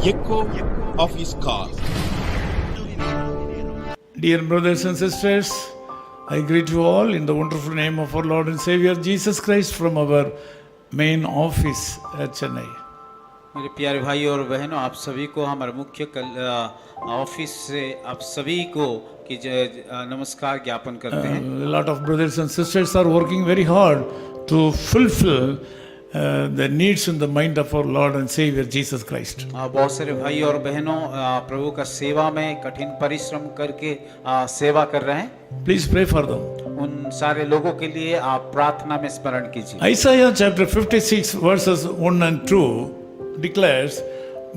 echo of his call. Dear brothers and sisters, I greet you all in the wonderful name of our Lord and Savior Jesus Christ from our main office at Chennai. मेरे प्यारे भाई और बहनों, आप सभी को हमारे मुख्य ऑफिस से आप सभी को कि नमस्कार ज्ञापन करते हैं। A lot of brothers and sisters are working very hard to fulfill the needs in the mind of our Lord and Savior Jesus Christ. बहुत सारे भाई और बहनों प्रभु का सेवा में कठिन परिश्रम करके सेवा कर रहे हैं। Please pray for them. उन सारे लोगों के लिए आप प्रार्थना में स्मरण कीजिए। Isaiah chapter 56 verses 1 and 2 declares,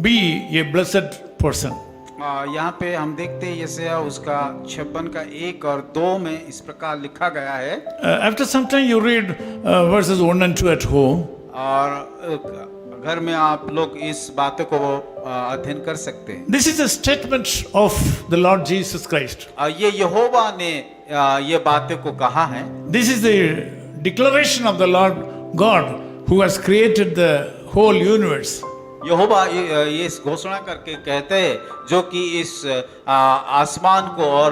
"Be a blessed person." यहाँ पे हम देखते हैं यशायाह उसका 56 का 1 और 2 में इस प्रकार लिखा गया है। After some time you read verses 1 and 2 at home. और घर में आप लोग इस बातों को अध्ययन कर सकते हैं। This is a statement of the Lord Jesus Christ. ये यहोवा ने ये बातें को कहा है। This is the declaration of the Lord God who has created the whole universe. यहोवा ये इस घोषणा करके कहते हैं जो कि इस आसमान को और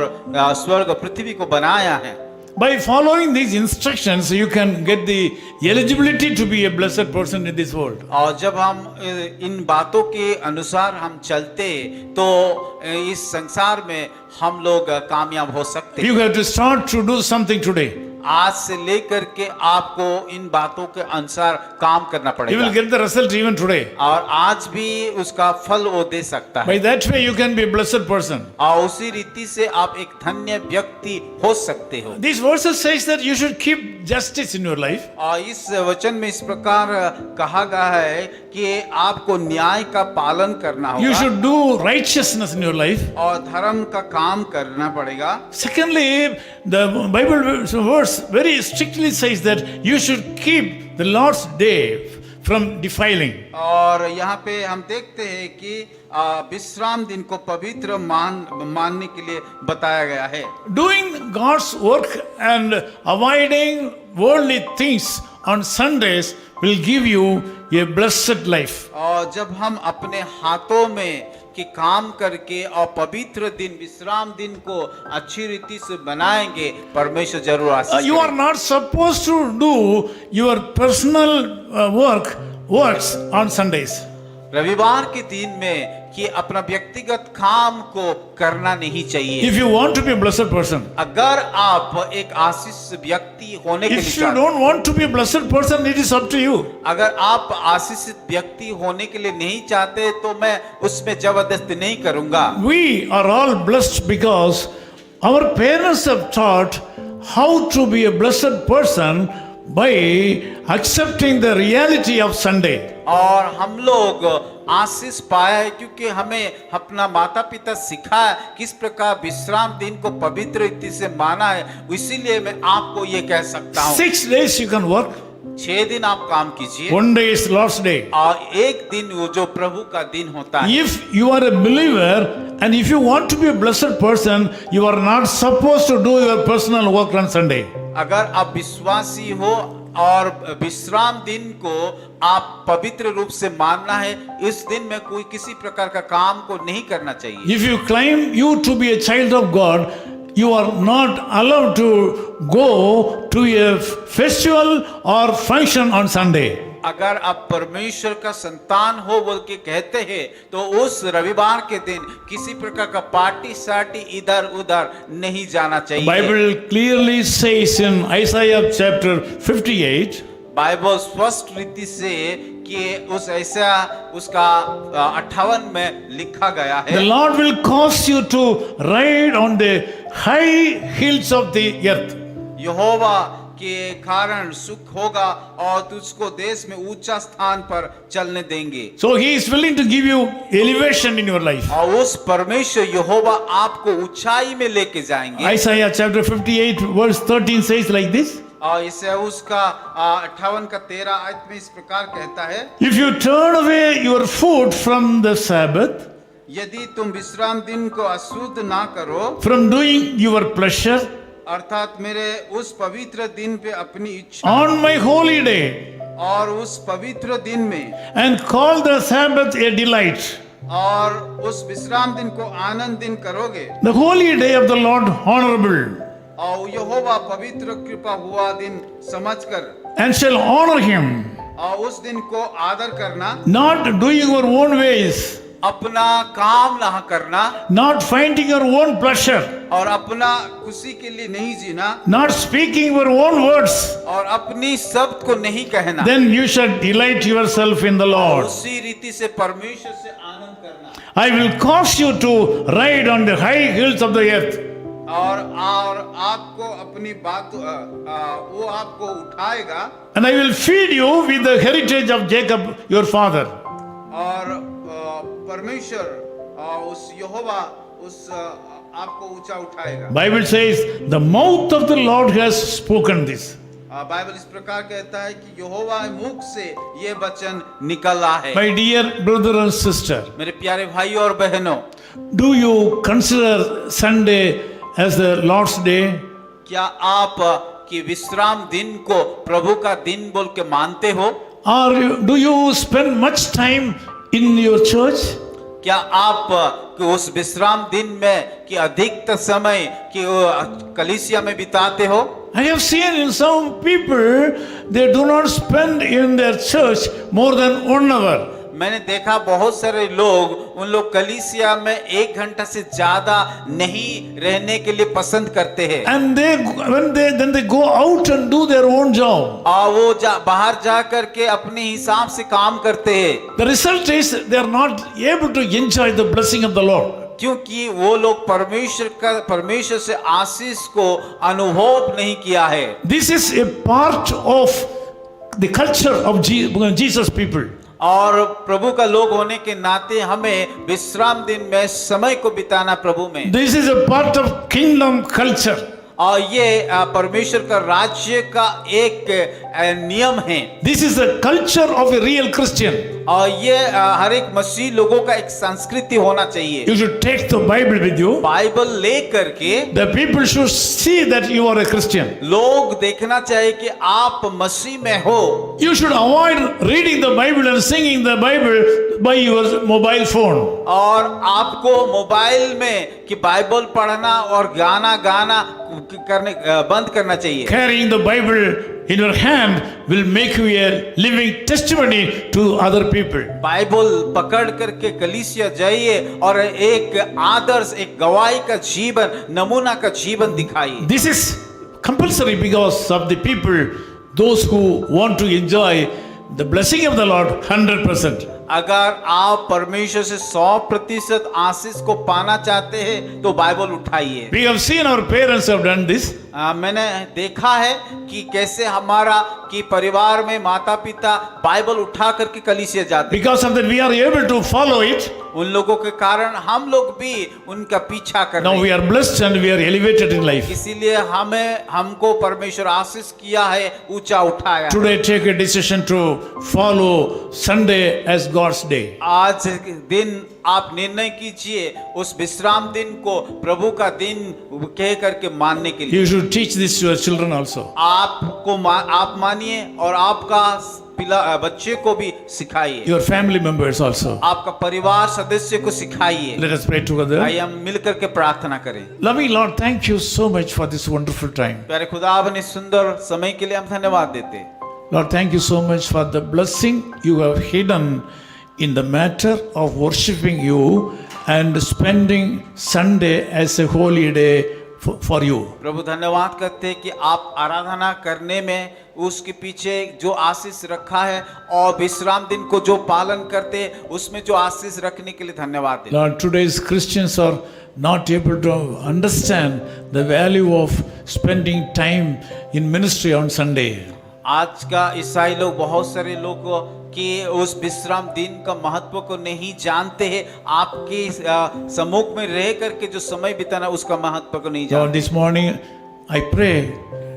स्वर्ग पृथ्वी को बनाया है। By following these instructions, you can get the eligibility to be a blessed person in this world. और जब हम इन बातों के अनुसार हम चलते तो इस संसार में हम लोग कामयाब हो सकते हैं। You have to start to do something today. आज से लेकर के आपको इन बातों के अनुसार काम करना You पड़ेगा। will get the result even today. और आज भी उसका फल वो दे सकता है। By that way, you can be a blessed person. और उसी रीति से आप एक धन्य व्यक्ति हो सकते हो। These verses says that you should keep justice in your life. और इस वचन में इस प्रकार कहा गया है कि आपको न्याय का पालन करना You होगा should do righteousness in your life. और धर्म का काम करना पड़ेगा। Secondly, the Bible verse very strictly says that you should keep the Lord's day from defiling. और यहाँ पे हम देखते हैं कि विश्राम दिन को पवित्र मानने के लिए बताया गया है। Doing God's work and avoiding worldly things on Sundays will give you a blessed life. और जब हम अपने हाथों में कि काम करके और पवित्र दिन विश्राम दिन को अच्छी रीति से बनाएंगे, परमेश्वर जरूर आशीष You are not supposed to do your personal works on Sundays. रविवार के दिन में कि अपना व्यक्तिगत काम को करना नहीं चाहिए। If you want to be a blessed person, अगर आप एक आशीष व्यक्ति होने के लिए if you don't want to be a blessed person, it is up to you. अगर आप आशीषित व्यक्ति होने के लिए नहीं चाहते तो मैं उसमें जबरदस्ती नहीं करूंगा। We are all blessed because our parents have taught how to be a blessed person by accepting the reality of Sunday. और हम लोग आशीष पाया है क्योंकि हमें अपना माता पिता सिखाया किस प्रकार विश्राम दिन को पवित्र रीति से माना है। इसीलिए मैं आपको ये कह सकता हूँ 6 days you can work. 6 दिन आप काम कीजिए 1 day is Lord's day. और एक दिन वो जो प्रभु का दिन होता है। If you are a believer and if you want to be a blessed person, you are not supposed to do your personal work on Sunday. अगर आप विश्वासी हो और विश्राम दिन को आप पवित्र रूप से मानना है, इस दिन में कोई किसी प्रकार का काम को नहीं करना चाहिए। If you claim you to be a child of God, you are not allowed to go to a festival or function on Sunday. अगर आप परमेश्वर का संतान हो बोल के कहते हैं तो उस रविवार के दिन किसी प्रकार का पार्टी सार्टी इधर उधर नहीं जाना चाहिए। Bible clearly says in Isaiah chapter 58, Bible स्पष्ट रीति से कि उस ऐसा उसका 58 में लिखा गया the है, Lord will cause you to ride on the high hills of the earth. यहोवा के कारण सुख होगा और तुझको देश में ऊंचा स्थान पर चलने देंगे। So he is willing to give you elevation in your life. और उस परमेश्वर यहोवा आपको ऊंचाई में लेके जाएंगे। Isaiah chapter 58 verse 13 says like this, और इसे उसका 58 का 13 आयत में इस प्रकार कहता है, if you turn away your foot from the Sabbath, यदि तुम विश्राम दिन को अशुद्ध ना करो, from doing your pleasure, अर्थात मेरे उस पवित्र दिन पे अपनी इच्छा on my holy day, और उस पवित्र दिन में and call the Sabbath a delight, और उस विश्राम दिन को आनंद दिन करोगे The holy day of the Lord honorable, और यहोवा पवित्र कृपा हुआ दिन समझकर and shall honor him, और उस दिन को आदर करना, not doing your own ways, अपना काम ना करना not finding your own pleasure, और अपना खुशी के लिए नहीं जीना not speaking your own words, और अपनी शब्द को नहीं कहना, then you shall delight yourself in the Lord. उसी रीति से परमेश्वर से आनंद करना I will cause you to ride on the high hills of the earth, और आपको अपनी बात वो आपको उठाएगा and I will feed you with the heritage of Jacob your father. और परमेश्वर उस यहोवा उस आपको ऊंचा उठाएगा। Bible says the mouth of the Lord has spoken this. Bible इस प्रकार कहता है कि यहोवा मुख से ये वचन निकला है। My dear brother and sister, मेरे प्यारे भाइयों और बहनों, do you consider Sunday as the Lord's day? क्या आप कि विश्राम दिन को प्रभु का दिन बोल के मानते हो? Or do you spend much time in your church? क्या आप कि उस विश्राम दिन में कि अधिकतर समय कि कलीसिया में बिताते हो? I have seen in some people, they do not spend in their church more than 1 hour. मैंने देखा बहुत सारे लोग उन लोग कलीसिया में 1 घंटा से ज्यादा नहीं रहने के लिए पसंद करते हैं। And then they go out and do their own job. और वो बाहर जा करके अपने हिसाब से काम करते हैं। The result is they are not able to enjoy the blessing of the Lord. क्योंकि वो लोग परमेश्वर से आशीष को अनुभव नहीं किया है। This is a part of the culture of Jesus people. और प्रभु का लोग होने के नाते हमें विश्राम दिन में समय को बिताना प्रभु में। This is a part of kingdom culture. और ये परमेश्वर का राज्य का एक नियम है। This is the culture of a real Christian. और ये हर एक मसीह लोगों का एक संस्कृति होना चाहिए। You should take the Bible with you. Bible ले करके The people should see that you are a Christian. लोग देखना चाहिए कि आप मसीह में हो। You should avoid reading the Bible and singing the Bible by your mobile phone. और आपको मोबाइल में कि बाइबल पढ़ना और गाना करने बंद करना चाहिए। Carrying the Bible in your hand will make you a living testimony to other people. Bible पकड़ करके कलीसिया जाइए और एक आदर्श, एक गवाही का जीवन, नमूना का जीवन दिखाइए। This is compulsory because of the people, those who want to enjoy the blessing of the Lord 100%. अगर आप परमेश्वर से 100% आशीष को पाना चाहते हैं तो बाइबल उठाइए। We have seen our parents have done this. मैंने देखा है कि कैसे हमारा कि परिवार में माता पिता बाइबल उठा करके कलीसिया जाते हैं। Because of that we are able to follow it. उन लोगों के कारण हम लोग भी उनका पीछा कर रहे Now we हैं। are blessed and we are elevated in life. इसीलिए हमको परमेश्वर आशीष किया है, ऊंचा उठाया। Today take a decision to follow Sunday as God's day. आज दिन आप निर्णय कीजिए उस विश्राम दिन को प्रभु का दिन कह करके मानने के लिए। You should teach this to your children also. आप मानिए और आपका बच्चे को भी सिखाइए। Your family members also. आपका परिवार सदस्य को सिखाइए। Let us pray together. आइए हम मिलकर के प्रार्थना करें। Loving Lord, thank you so much for this wonderful time. प्यारे खुदा, अपने सुंदर समय के लिए हम धन्यवाद देते हैं। Lord, thank you so much for the blessing you have hidden in the matter of worshiping you and spending Sunday as a holy day for you. प्रभु धन्यवाद करते हैं कि आप आराधना करने में उसके पीछे जो आशीष रखा है और विश्राम दिन को जो पालन करते हैं उसमें जो आशीष रखने के लिए धन्यवाद देते हैं। Lord, today's Christians are not able to understand the value of spending time in ministry on Sunday. आज का ईसाई लोग, बहुत सारे लोग कि उस विश्राम दिन का महत्व को नहीं जानते हैं। आपके सम्मुख में रह करके जो समय बिताना उसका महत्व को नहीं Lord, जानते। this morning I pray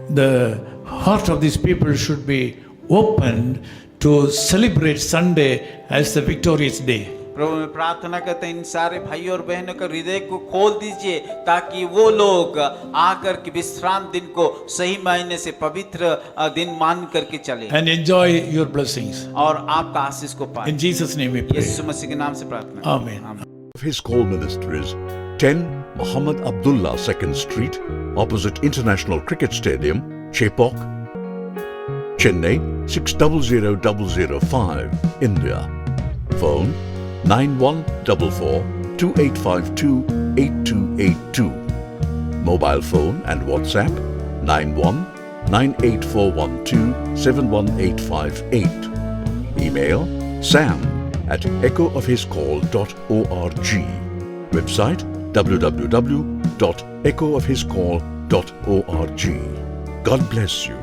the heart of these people should be opened to celebrate Sunday as the victorious day. प्रभु मैं प्रार्थना करते हैं इन सारे भाइयों और बहनों के हृदय को खोल दीजिए ताकि वो लोग आकर के विश्राम दिन को सही मायने से पवित्र दिन मान करके चले and enjoy your blessings. और आपका आशीष को पाए। In Jesus' name we pray. यीशु मसीह के नाम से प्रार्थना। Amen. His call ministries 10 Muhammad Abdullah 2nd Street, opposite International Cricket Stadium, Chepauk, Chennai 600005, India. Phone 9144 2852 8282. Mobile phone and WhatsApp 91 98412 71858. Email sam@echoofhiscall.org. Website www.echoofhiscall.org. God bless you.